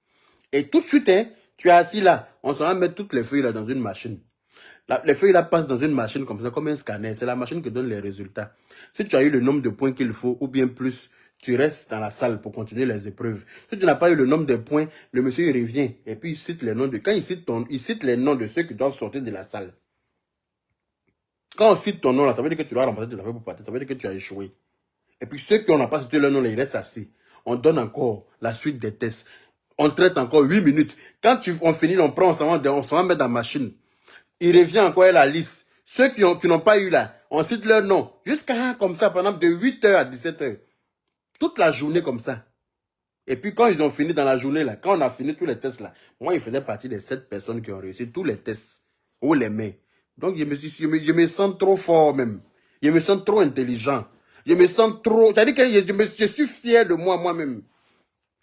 Et tout de suite, hein, tu es assis là, on s'en va mettre toutes les feuilles là dans une machine. Les feuilles là passent dans une machine comme ça, comme un scanner. C'est la machine qui donne les résultats. Si tu as eu le nombre de points qu'il faut, ou bien plus, tu restes dans la salle pour continuer les épreuves. Si tu n'as pas eu le nombre de points, le monsieur il revient et puis il cite les noms de... Quand il cite les noms de ceux qui doivent sortir de la salle. Quand on cite ton nom là, ça veut dire que tu dois remplacer tes affaires pour partir. Ça veut dire que tu as échoué. Et puis ceux qui n'ont pas cité leur nom là, ils restent assis. On donne encore la suite des tests. On traite encore 8 minutes. Quand on finit, on prend, on s'en va mettre dans la machine. Il revient encore à la liste. Ceux qui n'ont pas eu là, on cite leur nom. Jusqu'à comme ça, pendant de 8h à 17h. Toute la journée comme ça. Et puis quand ils ont fini dans la journée là, quand on a fini tous les tests là, moi, il faisait partie des 7 personnes qui ont réussi tous les tests. Haut les mains. Donc je me sens trop fort même. Je me sens trop intelligent. Je me sens trop... C'est-à-dire que je suis fier de moi-même.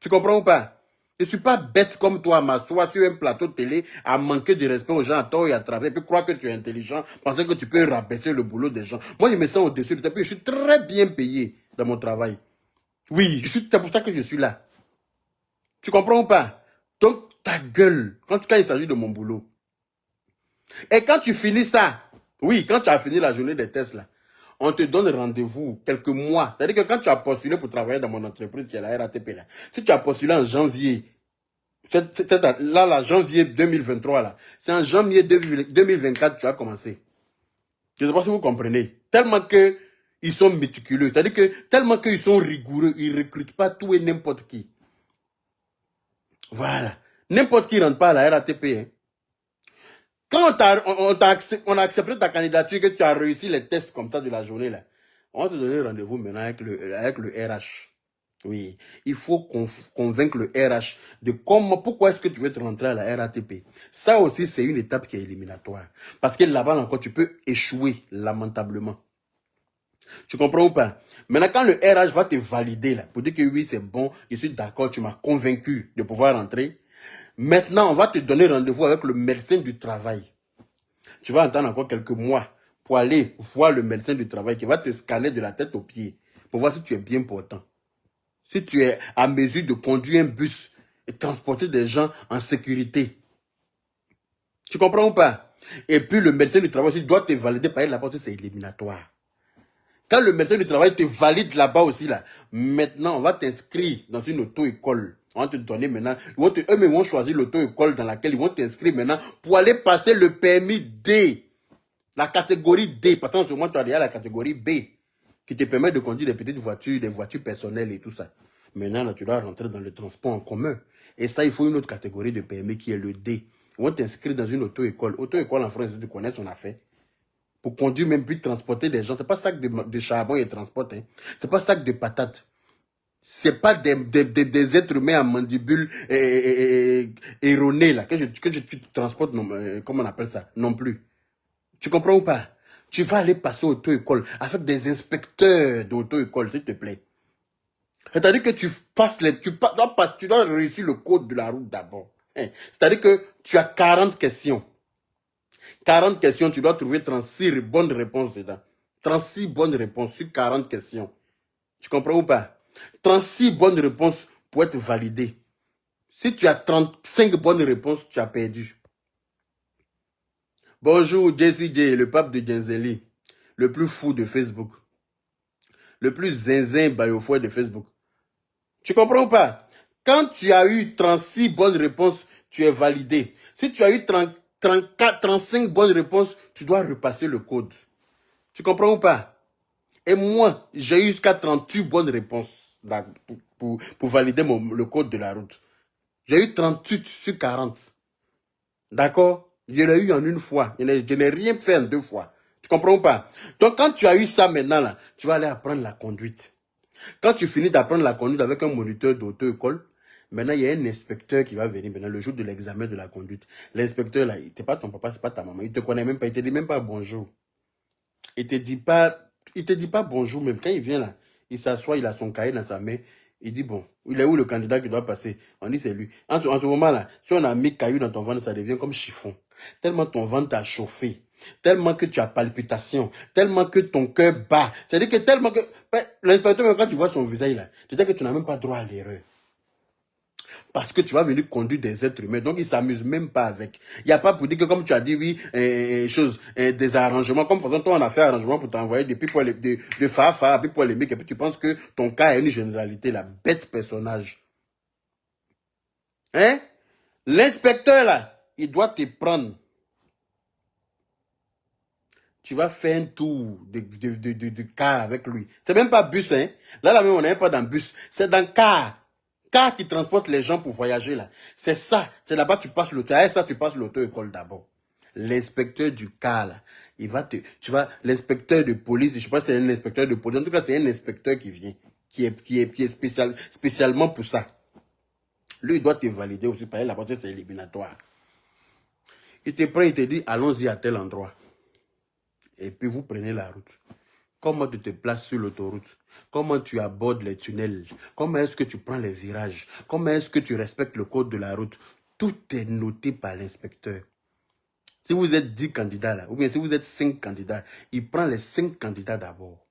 Tu comprends ou pas? Je ne suis pas bête comme toi, m'asseoir sur un plateau de télé à manquer de respect aux gens à tort et à travers, puis croire que tu es intelligent, penser que tu peux rabaisser le boulot des gens. Moi, je me sens au-dessus de toi, puis je suis très bien payé dans mon travail. Oui, c'est pour ça que je suis là. Tu comprends ou pas? Donc, ta gueule, quand il s'agit de mon boulot. Et quand tu finis ça, oui, quand tu as fini la journée des tests, là, on te donne rendez-vous quelques mois. C'est-à-dire que quand tu as postulé pour travailler dans mon entreprise, qui est la RATP, là, si tu as postulé en janvier, là, janvier 2023, là, c'est en janvier 2024 que tu as commencé. Je ne sais pas si vous comprenez. Tellement que ils sont méticuleux. C'est-à-dire que tellement qu'ils sont rigoureux, ils ne recrutent pas tout et n'importe qui. Voilà. N'importe qui ne rentre pas à la RATP. Hein. Quand on a accepté ta candidature, que tu as réussi les tests comme ça de la journée, là, on va te donner rendez-vous maintenant avec le RH. Oui, il faut convaincre le RH de pourquoi est-ce que tu veux te rentrer à la RATP. Ça aussi, c'est une étape qui est éliminatoire. Parce que là-bas encore, tu peux échouer lamentablement. Tu comprends ou pas? Maintenant, quand le RH va te valider, là, pour dire que oui, c'est bon, je suis d'accord, tu m'as convaincu de pouvoir rentrer. Maintenant, on va te donner rendez-vous avec le médecin du travail. Tu vas attendre encore quelques mois pour aller voir le médecin du travail qui va te scanner de la tête aux pieds pour voir si tu es bien portant. Si tu es à mesure de conduire un bus et transporter des gens en sécurité. Tu comprends ou pas? Et puis le médecin du travail aussi doit te valider par la porte, c'est éliminatoire. Quand le médecin du travail te valide là-bas aussi, là, maintenant, on va t'inscrire dans une auto-école. On va te donner maintenant, eux-mêmes vont choisir l'auto-école dans laquelle ils vont t'inscrire maintenant pour aller passer le permis D. La catégorie D, parce qu'en ce moment, tu as déjà la catégorie B, qui te permet de conduire des petites voitures, des voitures personnelles et tout ça. Maintenant, là, tu dois rentrer dans le transport en commun. Et ça, il faut une autre catégorie de permis qui est le D. Ils vont t'inscrire dans une auto-école. Auto-école en France, tu connais son affaire. Pour conduire, même puis transporter des gens. Ce n'est pas sac de charbon et transporte. Hein. Ce n'est pas sac de patates. Ce n'est pas des êtres humains à mandibule erronée, là, que tu transportes, comment on appelle ça, non plus. Tu comprends ou pas? Tu vas aller passer auto-école avec des inspecteurs d'auto-école, s'il te plaît. C'est-à-dire que tu dois réussir le code de la route d'abord. Hein? C'est-à-dire que tu as 40 questions. 40 questions, tu dois trouver 36 bonnes réponses dedans. 36 bonnes réponses sur 40 questions. Tu comprends ou pas? 36 bonnes réponses pour être validé. Si tu as 35 bonnes réponses, tu as perdu. Bonjour, Jessie J, le pape de Genzeli, le plus fou de Facebook. Le plus zinzin baillofouet de Facebook. Tu comprends ou pas? Quand tu as eu 36 bonnes réponses, tu es validé. Si tu as eu 35 bonnes réponses, tu dois repasser le code. Tu comprends ou pas? Et moi, j'ai eu jusqu'à 38 bonnes réponses pour valider le code de la route. J'ai eu 38 sur 40. D'accord? Je l'ai eu en une fois. Je n'ai rien fait en 2 fois. Tu comprends ou pas? Donc, quand tu as eu ça maintenant, là, tu vas aller apprendre la conduite. Quand tu finis d'apprendre la conduite avec un moniteur d'auto-école, maintenant, il y a un inspecteur qui va venir maintenant, le jour de l'examen de la conduite. L'inspecteur, là, c'est pas ton papa, c'est pas ta maman. Il te connaît même pas. Il te dit même pas bonjour. Il te dit pas bonjour même. Quand il vient là, il s'assoit, il a son cahier dans sa main. Il dit bon, il est où le candidat qui doit passer? On dit c'est lui. En ce moment-là, si on a mis caillou dans ton ventre, ça devient comme chiffon. Tellement ton ventre t'a chauffé. Tellement que tu as palpitation. Tellement que ton cœur bat. C'est-à-dire que tellement que... L'inspecteur, quand tu vois son visage là, tu sais que tu n'as même pas droit à l'erreur. Parce que tu vas venir conduire des êtres humains. Donc, ils ne s'amusent même pas avec. Il n'y a pas pour dire que, comme tu as dit, oui, des arrangements. Comme, par exemple, toi, on a fait arrangement pour t'envoyer des pipoles, de Fafa, puis pour les mecs. Et puis, tu penses que ton cas est une généralité, la bête personnage. Hein? L'inspecteur, là, il doit te prendre. Tu vas faire un tour de car avec lui. C'est même pas bus, hein. Là, même, on n'est pas dans bus. C'est dans car. Car qui transporte les gens pour voyager, là. C'est ça. C'est là-bas que tu passes l'auto. Avec ça, tu passes l'auto-école d'abord. L'inspecteur du car, là, il va l'inspecteur de police, je sais pas si c'est un inspecteur de police. En tout cas, c'est un inspecteur qui vient, qui est spécialement pour ça. Lui, il doit te valider aussi. Par la portée, c'est éliminatoire. Il te prend, il te dit, allons-y à tel endroit. Et puis, vous prenez la route. Comment tu te places sur l'autoroute? Comment tu abordes les tunnels? Comment est-ce que tu prends les virages? Comment est-ce que tu respectes le code de la route? Tout est noté par l'inspecteur. Si vous êtes 10 candidats là, ou bien si vous êtes 5 candidats, il prend les 5 candidats d'abord.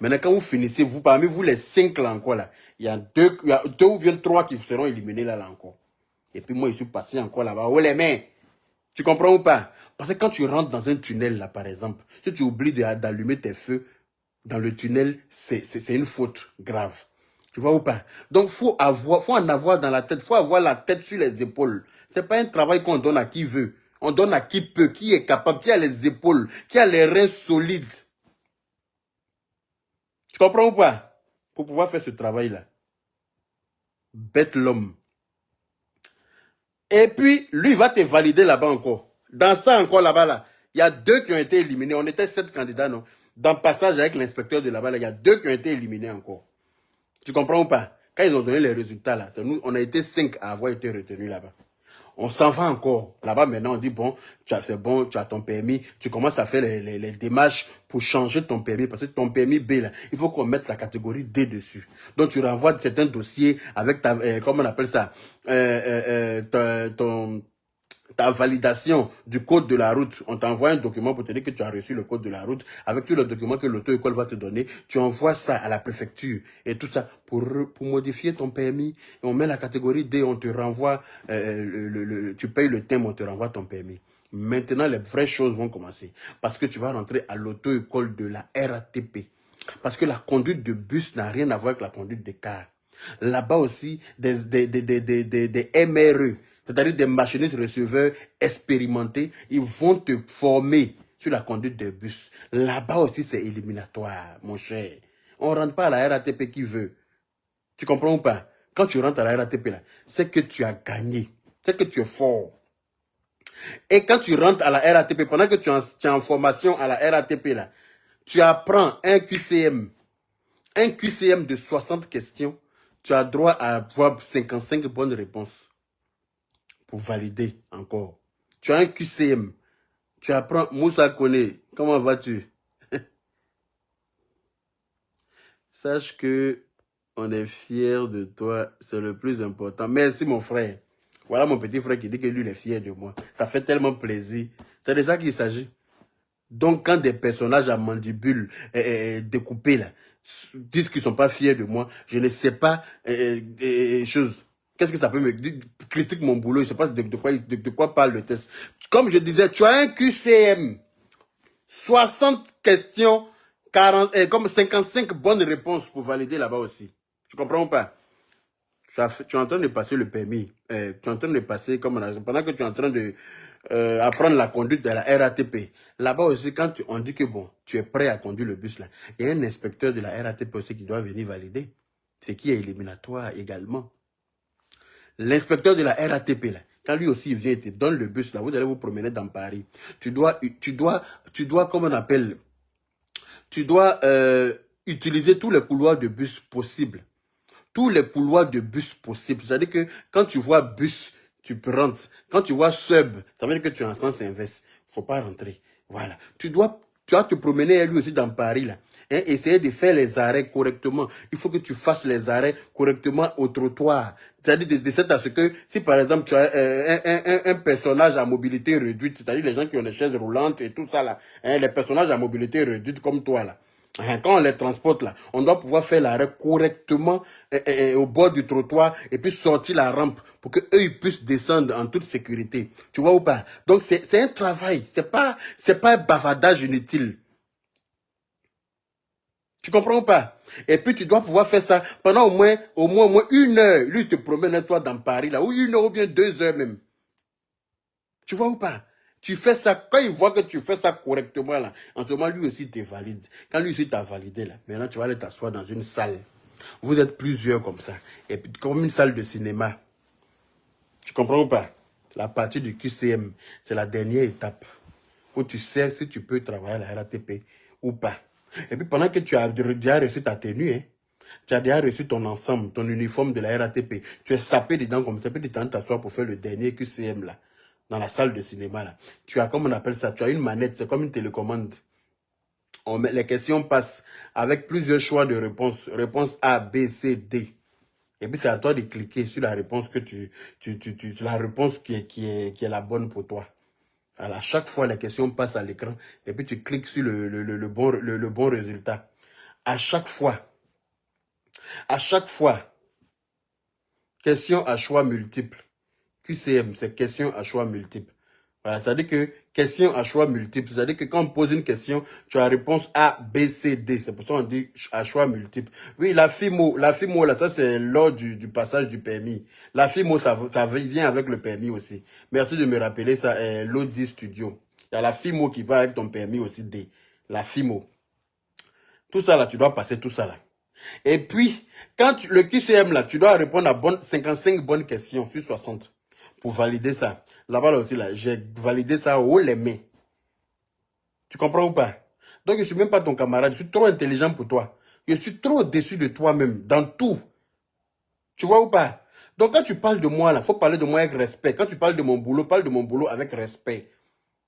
Maintenant, quand vous finissez, vous, parmi vous, les 5 là encore, là, il y a deux ou bien 3 qui seront éliminés là encore. Et puis moi, je suis passé encore là-bas. Oh les mains! Tu comprends ou pas? Parce que quand tu rentres dans un tunnel, là, par exemple, si tu oublies d'allumer tes feux dans le tunnel, c'est une faute grave. Tu vois ou pas? Donc, faut en avoir dans la tête. Faut avoir la tête sur les épaules. C'est pas un travail qu'on donne à qui veut. On donne à qui peut, qui est capable, qui a les épaules, qui a les reins solides. Tu comprends ou pas? Pour pouvoir faire ce travail-là. Bête l'homme. Et puis, lui, il va te valider là-bas encore. Dans ça encore là-bas, là, il y a 2 qui ont été éliminés. On était 7 candidats, non? Dans le passage avec l'inspecteur de là-bas, là, il y a 2 qui ont été éliminés encore. Tu comprends ou pas? Quand ils ont donné les résultats, là, nous, on a été 5 à avoir été retenus là-bas. On s'en va encore. Là-bas, maintenant, on dit, bon, c'est bon, tu as ton permis. Tu commences à faire les démarches pour changer ton permis. Parce que ton permis B, là, il faut qu'on mette la catégorie D dessus. Donc, tu renvoies certains dossiers avec ta, comment on appelle ça, ta validation du code de la route. On t'envoie un document pour te dire que tu as reçu le code de la route. Avec tous les documents que l'auto-école va te donner, tu envoies ça à la préfecture. Et tout ça pour modifier ton permis. Et on met la catégorie D, on te renvoie, tu payes le thème, on te renvoie ton permis. Maintenant, les vraies choses vont commencer. Parce que tu vas rentrer à l'auto-école de la RATP. Parce que la conduite de bus n'a rien à voir avec la conduite des cars. Là-bas aussi, des MRE, c'est-à-dire des machinistes receveurs expérimentés, ils vont te former sur la conduite des bus. Là-bas aussi, c'est éliminatoire, mon cher. On ne rentre pas à la RATP qui veut. Tu comprends ou pas? Quand tu rentres à la RATP, là, c'est que tu as gagné. C'est que tu es fort. Et quand tu rentres à la RATP, pendant que tu es en formation à la RATP, là, tu apprends un QCM. Un QCM de 60 questions. Tu as droit à avoir 55 bonnes réponses pour valider encore. Tu as un QCM. Tu apprends Moussa Kone. Comment vas-tu? Sache que on est fiers de toi. C'est le plus important. Merci mon frère. Voilà mon petit frère qui dit que lui il est fier de moi. Ça fait tellement plaisir. C'est de ça qu'il s'agit. Donc quand des personnages à mandibules découpées là, disent qu'ils ne sont pas fiers de moi, je ne sais pas chose. Qu'est-ce que ça peut me dire? Critique mon boulot, je ne sais pas de quoi parle le test. Comme je disais, tu as un QCM, 60 questions, 40, comme 55 bonnes réponses pour valider là-bas aussi. Tu comprends pas? Tu es en train de passer le permis. Tu es en train de passer, pendant que tu es en train de apprendre la conduite de la RATP. Là-bas aussi, quand on dit que bon, tu es prêt à conduire le bus là, il y a un inspecteur de la RATP aussi qui doit venir valider. Ce qui est éliminatoire également. L'inspecteur de la RATP là, quand lui aussi il vient et te donne le bus là, vous allez vous promener dans Paris. Tu dois, comment on appelle, tu dois utiliser tous les couloirs de bus possibles. Tous les couloirs de bus possibles. C'est-à-dire que quand tu vois bus, tu rentres. Quand tu vois sub, ça veut dire que tu es en sens inverse. Il ne faut pas rentrer. Voilà. Tu dois te promener lui aussi dans Paris, là. Hein, essayer de faire les arrêts correctement. Il faut que tu fasses les arrêts correctement au trottoir. C'est-à-dire de sorte à ce que, si par exemple tu as un personnage à mobilité réduite, c'est-à-dire les gens qui ont des chaises roulantes et tout ça là, hein, les personnages à mobilité réduite comme toi là, quand on les transporte là, on doit pouvoir faire l'arrêt correctement au bord du trottoir et puis sortir la rampe pour qu'eux ils puissent descendre en toute sécurité. Tu vois ou pas? Donc c'est un travail, c'est pas un bavardage inutile. Tu comprends ou pas? Et puis tu dois pouvoir faire ça pendant au moins 1 heure. Lui te promène toi dans Paris là, ou 1 heure ou bien 2 heures même. Tu vois ou pas? Tu fais ça, quand il voit que tu fais ça correctement là, en ce moment lui aussi te valide. Quand lui aussi t'a validé là, maintenant tu vas aller t'asseoir dans une salle. Vous êtes plusieurs comme ça. Et puis comme une salle de cinéma. Tu comprends ou pas? La partie du QCM, c'est la dernière étape. Où tu sais si tu peux travailler à la RATP ou pas. Et puis pendant que tu as déjà reçu ta tenue, hein, tu as déjà reçu ton ensemble, ton uniforme de la RATP, tu es sapé dedans comme ça, puis tu t'asseoir pour faire le dernier QCM là, dans la salle de cinéma là. Tu as, comme on appelle ça, tu as une manette, c'est comme une télécommande. Les questions passent avec plusieurs choix de réponses. Réponse A, B, C, D. Et puis c'est à toi de cliquer sur la réponse que la réponse qui est la bonne pour toi. Alors, à chaque fois, les questions passent à l'écran et puis tu cliques sur le bon résultat. à chaque fois, question à choix multiple. QCM, c'est question à choix multiple. Voilà, c'est-à-dire que question à choix multiple, c'est-à-dire que quand on pose une question, tu as réponse A, B, C, D. C'est pour ça qu'on dit à choix multiple. Oui, la FIMO là, ça c'est lors du passage du permis. La FIMO, ça vient avec le permis aussi. Merci de me rappeler ça, l'Audi Studio. Il y a la FIMO qui va avec ton permis aussi D. La FIMO. Tout ça là, tu dois passer tout ça là. Et puis, quand le QCM là, tu dois répondre à 55 bonnes questions sur 60 pour valider ça. Là-bas là aussi, là, j'ai validé ça haut les mains. Tu comprends ou pas? Donc, je ne suis même pas ton camarade. Je suis trop intelligent pour toi. Je suis trop déçu de toi-même, dans tout. Tu vois ou pas? Donc, quand tu parles de moi, là, il faut parler de moi avec respect. Quand tu parles de mon boulot, parle de mon boulot avec respect.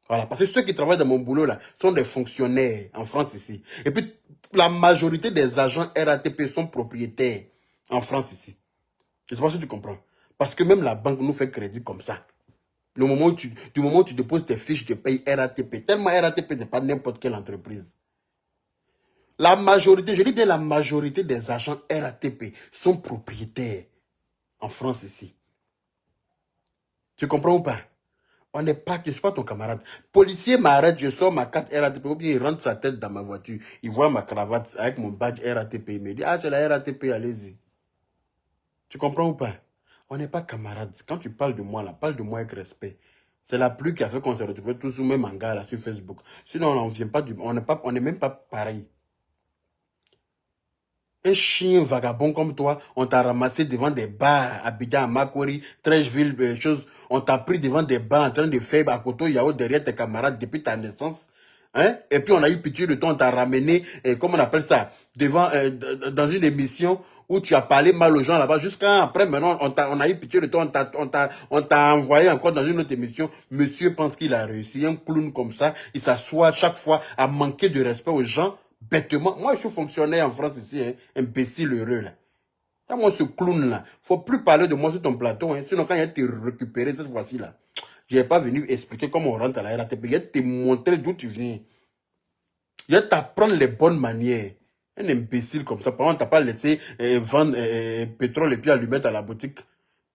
Voilà, parce que ceux qui travaillent dans mon boulot, là, sont des fonctionnaires en France ici. Et puis, la majorité des agents RATP sont propriétaires en France ici. Je ne sais pas si tu comprends. Parce que même la banque nous fait crédit comme ça. Du moment où tu déposes tes fiches, tu payes RATP. Tellement RATP n'est pas n'importe quelle entreprise. La majorité, je dis bien la majorité des agents RATP sont propriétaires en France ici. Tu comprends ou pas? On n'est pas, je ne suis pas ton camarade. Policier m'arrête, je sors ma carte RATP, ou bien il rentre sa tête dans ma voiture. Il voit ma cravate avec mon badge RATP. Il me dit, ah, c'est la RATP, allez-y. Tu comprends ou pas? On n'est pas camarades. Quand tu parles de moi, là, parle de moi avec respect. C'est la pluie qui a fait qu'on se retrouve tous sous même manga là sur Facebook. Sinon, on vient pas on n'est même pas pareil. Un chien vagabond comme toi, on t'a ramassé devant des bars à Abidjan, à Makori, Trècheville, choses. On t'a pris devant des bars en train de faire à Koto Yao derrière tes camarades depuis ta naissance. Hein? Et puis on a eu pitié de toi, on t'a ramené, comment on appelle ça, devant, dans une émission où tu as parlé mal aux gens là-bas. Jusqu'à après, maintenant, on a eu pitié de toi, on t'a envoyé encore dans une autre émission. Monsieur pense qu'il a réussi. Un clown comme ça, il s'assoit chaque fois à manquer de respect aux gens. Bêtement. Moi, je suis fonctionnaire en France ici, hein, imbécile heureux, là. Et moi, ce clown-là, faut plus parler de moi sur ton plateau, hein. Sinon, quand il a été récupéré cette fois-ci, là, je n'ai pas venu expliquer comment on rentre à la RATP. Il a te montrer d'où tu viens. Il a t'apprendre les bonnes manières. Un imbécile comme ça, par exemple, on t'a pas laissé vendre pétrole et puis allumettes à la boutique.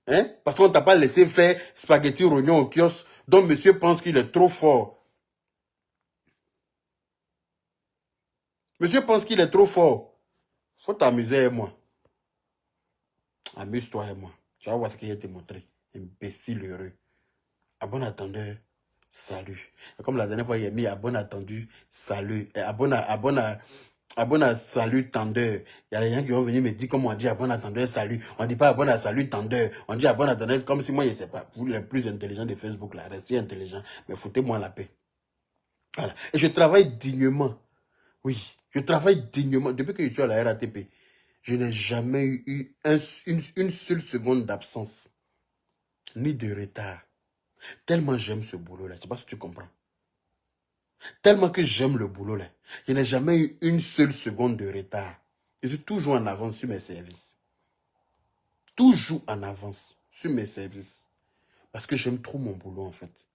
Hein? Parce qu'on t'a pas laissé faire spaghetti rognon au kiosque. Donc, monsieur pense qu'il est trop fort. Monsieur pense qu'il est trop fort. Faut t'amuser avec moi. Amuse-toi et moi. Tu vas voir ce qu'il a te montré. Imbécile heureux. À bon attendeur, salut. Et comme la dernière fois, il a mis à bon attendu, salut. Et à bon salut, tendeur. Il y a des gens qui vont venir me dire comment on dit à bon attendeur, salut. On ne dit pas à bon salut, tendeur. On dit à bon attendeur, comme si moi, je ne sais pas. Vous, les plus intelligents de Facebook, là, restez intelligents. Mais foutez-moi la paix. Voilà. Et je travaille dignement. Oui, je travaille dignement. Depuis que je suis à la RATP, je n'ai jamais eu une seule seconde d'absence, ni de retard. Tellement j'aime ce boulot-là, je ne sais pas si tu comprends. Tellement que j'aime le boulot-là, je n'ai jamais eu une seule seconde de retard. Je suis toujours en avance sur mes services. Toujours en avance sur mes services. Parce que j'aime trop mon boulot, en fait.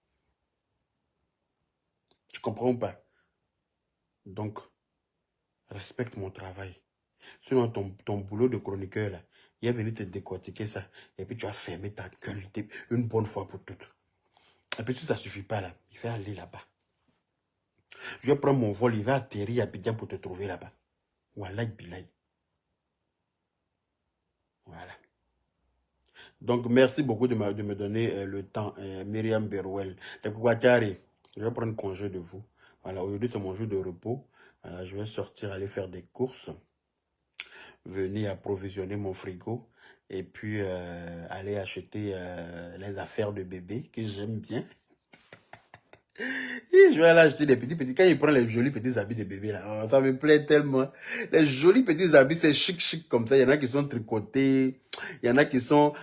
Tu comprends ou pas? Donc, respecte mon travail. Sinon, ton boulot de chroniqueur, là, il est venu te décortiquer ça. Et puis, tu as fermé ta gueule une bonne fois pour toutes. Et puis, si ça ne suffit pas, là, il va aller là-bas. Je vais prendre mon vol, il va atterrir à Abidjan pour te trouver là-bas. Wallah bilay. Voilà. Donc, merci beaucoup de me donner le temps, Myriam Berouel. Je vais prendre congé de vous. Voilà, aujourd'hui, c'est mon jour de repos. Voilà, je vais sortir, aller faire des courses. Venir approvisionner mon frigo. Et puis, aller acheter les affaires de bébé que j'aime bien. Et je vais aller acheter des petits. Quand il prend les jolis petits habits de bébé, là, ça me plaît tellement. Les jolis petits habits, c'est chic comme ça. Il y en a qui sont tricotés. Il y en a qui sont...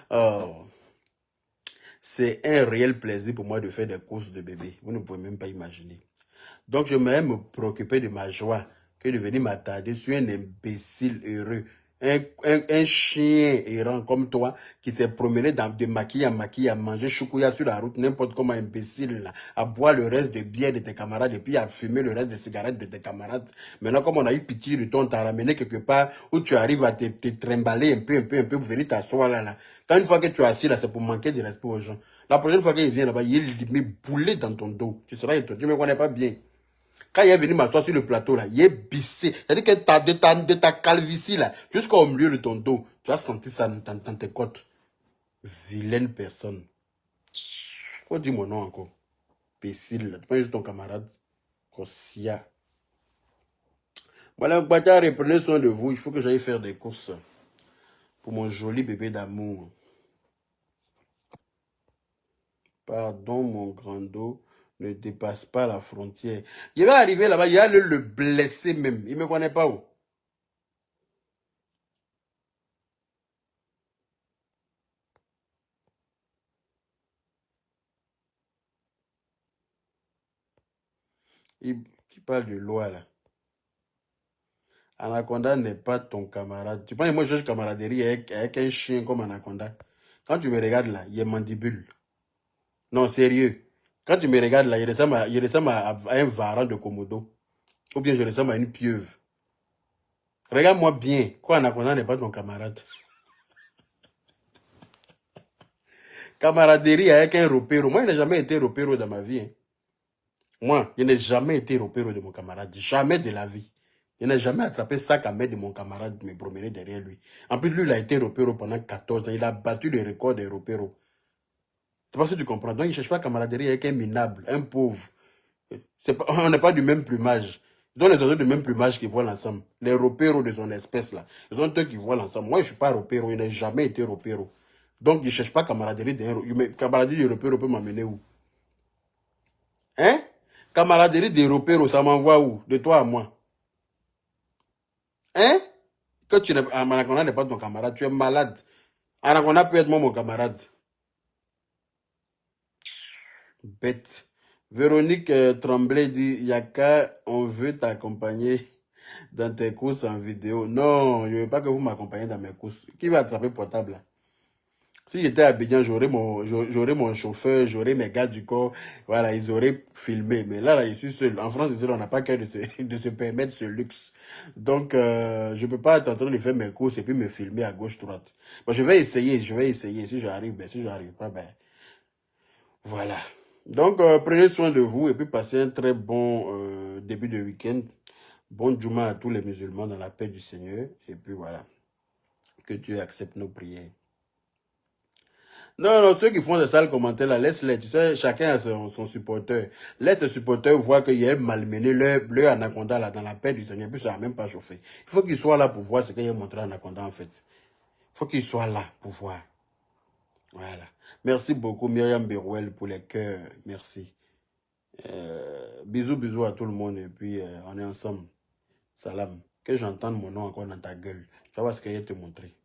c'est un réel plaisir pour moi de faire des courses de bébé. Vous ne pouvez même pas imaginer. Donc, je vais me préoccuper de ma joie que de venir m'attarder sur un imbécile heureux un chien errant comme toi qui s'est promené de maquille en maquille, à manger choukouya sur la route, n'importe comment imbécile, là, à boire le reste de bière de tes camarades et puis à fumer le reste des cigarettes de tes camarades. Maintenant, comme on a eu pitié de toi, on t'a ramené quelque part où tu arrives à te trimballer un peu, pour venir t'asseoir là. Quand une fois que tu es assis là, c'est pour manquer de respect aux gens. La prochaine fois qu'il vient là-bas, il met boulet dans ton dos. Tu seras étonné, tu ne me connais pas bien. Quand il est venu m'asseoir sur le plateau, là, il est bissé. C'est-à-dire que de ta calvitie, là, jusqu'au milieu de ton dos, tu as senti ça dans tes côtes. Vilaine personne. Oh, dis mon nom encore. Imbécile, là. Tu pas juste ton camarade. Kossia. Voilà, Bata, prenez soin de vous. Il faut que j'aille faire des courses pour mon joli bébé d'amour. Pardon, mon grand dos. Ne dépasse pas la frontière. Il va arriver là-bas, il va le blesser même. Il ne me connaît pas où. Qui parle de loi là. Anaconda n'est pas ton camarade. Tu penses que moi je cherche camaraderie avec un chien comme Anaconda. Quand tu me regardes là, il est mandibule. Non, sérieux. Quand tu me regardes là, il ressemble à un varan de Komodo. Ou bien je ressemble à une pieuvre. Regarde-moi bien. Quoi, Anaconda n'est pas ton camarade? Camaraderie avec un ropero. Moi, je n'ai jamais été ropero dans ma vie. Hein. Moi, je n'ai jamais été ropero de mon camarade. Jamais de la vie. Je n'ai jamais attrapé sac à main de mon camarade me promener derrière lui. En plus, lui, il a été ropero pendant 14 ans. Il a battu le record des ropero. C'est pas ce que tu comprends. Donc, il ne cherche pas camaraderie avec un minable, un pauvre. On n'est pas du même plumage. Ils ont les oiseaux du même plumage qui volent ensemble. Les ropéros de son espèce, là. Ils ont eux qui volent ensemble. Moi, je ne suis pas ropéro. Je n'ai jamais été ropéro. Donc, il ne cherche pas camaraderie d'un camaraderie de ropéro peut m'amener où? Hein? Camaraderie des ropéros, ça m'envoie où? De toi à moi. Hein? Que tu n'es Anaconda n'est pas ton camarade. Tu es malade. Anaconda peut être moi mon camarade. Bête. Véronique Tremblay dit, Yaka, on veut t'accompagner dans tes courses en vidéo. Non, je ne veux pas que vous m'accompagniez dans mes courses. Qui va attraper portable là? Si j'étais à Abidjan, j'aurais mon chauffeur, j'aurais mes gars du corps. Voilà, ils auraient filmé. Mais là, je suis seul. En France, on n'a pas qu'à de se permettre ce luxe. Donc, je ne peux pas être en train de faire mes courses et puis me filmer à gauche-droite. Bon, je vais essayer. Si j'arrive, ben, si j'arrive pas, ben, voilà. Donc, prenez soin de vous et puis passez un très bon début de week-end. Bon Juma à tous les musulmans dans la paix du Seigneur. Et puis voilà. Que Dieu accepte nos prières. Non, non, ceux qui font des sales commentaires là, laisse-les. Tu sais, chacun a son supporter. Laisse les supporters voir qu'il y a malmené leur anaconda là dans la paix du Seigneur. Puis ça n'a même pas chauffé. Il faut qu'ils soient là pour voir ce qu'il a montré à anaconda en fait. Il faut qu'ils soient là pour voir. Voilà. Merci beaucoup Myriam Berouel pour les cœurs. Merci. Bisous, bisous à tout le monde et puis on est ensemble. Salam. Que j'entende mon nom encore dans ta gueule. Tu vas voir ce qu'il y a te montrer.